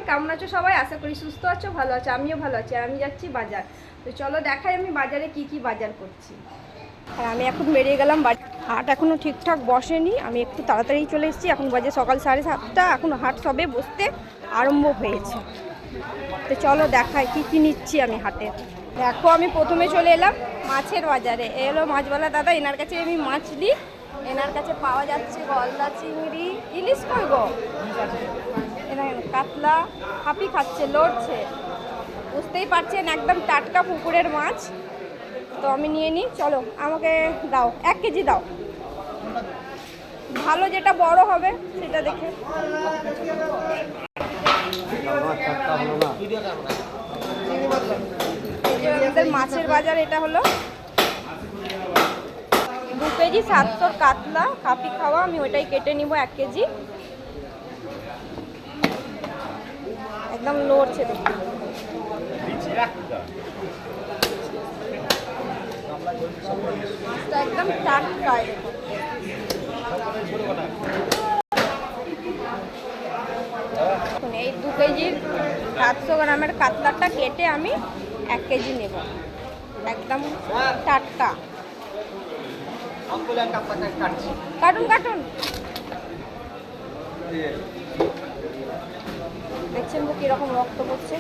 কেমন আছো সবাই? আশা করি সুস্থ আছো, ভালো আছো। আমিও ভালো আছি। আর আমি যাচ্ছি বাজার। তো চলো দেখাই আমি বাজারে কি কি বাজার করছি। আর আমি এখন বেরিয়ে গেলাম বাজার। হাট এখনও ঠিকঠাক বসেনি, আমি একটু তাড়াতাড়ি চলে এসেছি। এখন বাজে সকাল 7:30, এখন হাট সবে বসতে আরম্ভ হয়েছে। তো চলো দেখাই কি কি নিচ্ছি আমি হাটে। দেখো আমি প্রথমে চলে এলাম মাছের বাজারে। এলো মাছওয়ালা দাদা, এনার কাছে আমি মাছ নিই। এনার কাছে পাওয়া যাচ্ছে গলদা চিংড়ি, ইলিশ কই গো, কাতলা, হাঁপি খাচ্ছে, লড়ছে, বুঝতেই পারছেন একদম টাটকা পুকুরের মাছ। তো আমি নিয়ে নিই, চলো আমাকে দাও 1 কেজি দাও, ভালো যেটা বড় হবে সেটা দেখে। আমাদের মাছের বাজার এটা হলো 2 কেজি 700 কাতলা হাঁপি খাওয়া, আমি ওইটাই কেটে নিব 1 কেজি। একদম লড়ছে, মাছটা একদম টাটকা। এই 2 কেজির 700 গ্রামের কাতলাটা কেটে আমি 1 কেজি নেব, একদম টাটকা। কাটুন কাটুন, দেখছেন তো কিরকম রক্ত পড়ছে,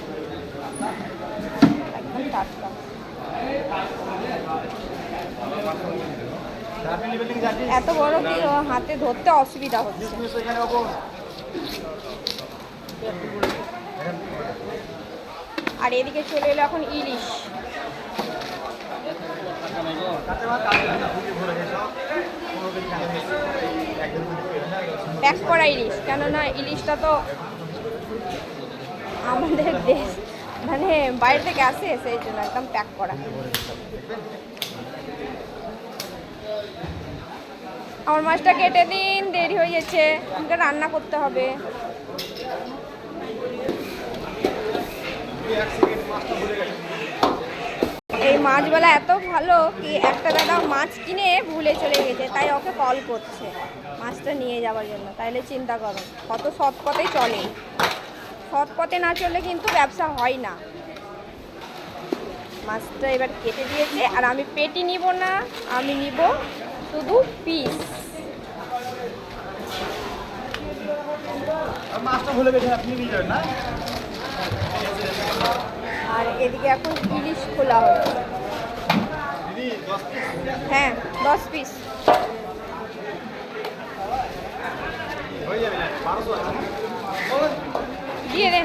একদম টাটকা। এত বড় কি হাতে ধরতে অসুবিধা হচ্ছে। আর এদিকে চলে এলো এখন ইলিশ। প্যাক করা ইলিশ, কেননা ইলিশটা তো আমাদের দেশ মানে বাইরে থেকে আসে, সেই জন্য একদম প্যাক করা। আমার মাছটা কেটে দিন, দেরি হয়ে যাচ্ছে, আমাকে রান্না করতে হবে। এই মাছওয়ালা এত ভালো কি একটা দাদা মাছ কিনে ভুলে চলে গেছে, তাই ওকে কল করছে মাছটা নিয়ে যাওয়ার জন্য। তাইলে চিন্তা করো কত সৎ পথেই চলে, সৎ পথে না চললে কিন্তু ব্যবসা হয় না। মাছটা এবার কেটে দিয়েছে, আর আমি পেটি নিব না, আমি নিব শুধু পিস। আর এদিকে এখন ইলিশ খোলা হচ্ছে। হ্যাঁ 10 পিস দিয়ে দেন।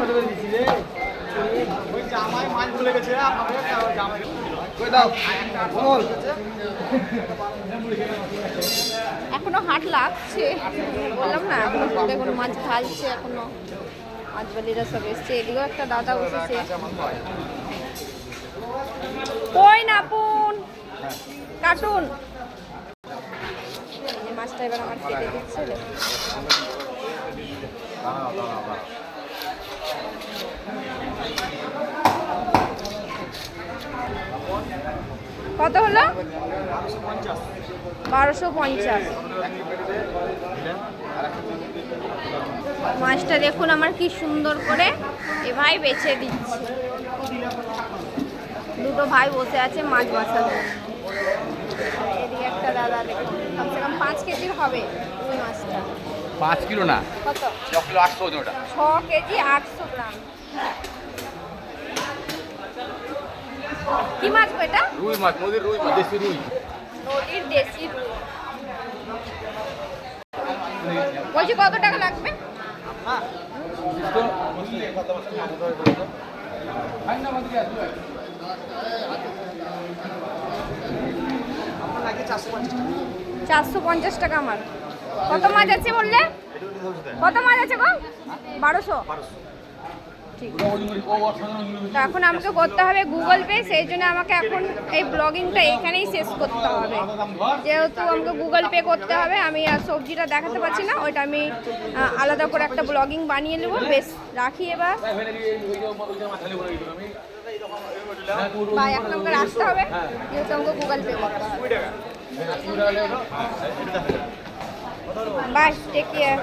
এখনো হাট লাগছে, বললাম না, এখনো দেখুন মাছ ঢালছে, এখনো মাছবালিরা সব এসছে। এদিকেও একটা দাদা বসেছে। কই না পুন কাটুন, মাছটা এবার আমার কেটে দিচ্ছে। কত হলো? 1250। মাছটা দেখুন আমার কি সুন্দর করে এ ভাই বেছে দিচ্ছে। দুটো ভাই বসে আছে মাছ বাছার। এদিকে একটা দাদা, দেখুন কমসে কম 5 কেজির হবে ওই মাছটা। 5 কিলো না, কত? 6 কিলো 800 ওটা। 6 কেজি 800 গ্রাম। কি মাছ গো এটা? রুই মাছ, নদীর রুই মাছ, দেশি রুই। নদীর দেশি রুই। বলছি কত টাকা লাগবে? $450 টাকা আমার। কত মাছ আছে বললে? কত মাছ আছে গো? 1200। ঠিক। তো এখন আমাকে করতে হবে গুগল পে, সেই জন্য আমাকে এখন এই ব্লগিংটা এখানেই শেষ করতে হবে, যেহেতু আমাকে গুগল পে করতে হবে। আমি আর সবজিটা দেখাতে পারছি না, ওইটা আমি আলাদা করে একটা ব্লগিং বানিয়ে নেবো। বেশ রাখি এবার। বা এখন আমাকে রাখতে হবে, যেহেতু আমাকে গুগল পে করতে হবে। Bye, take care.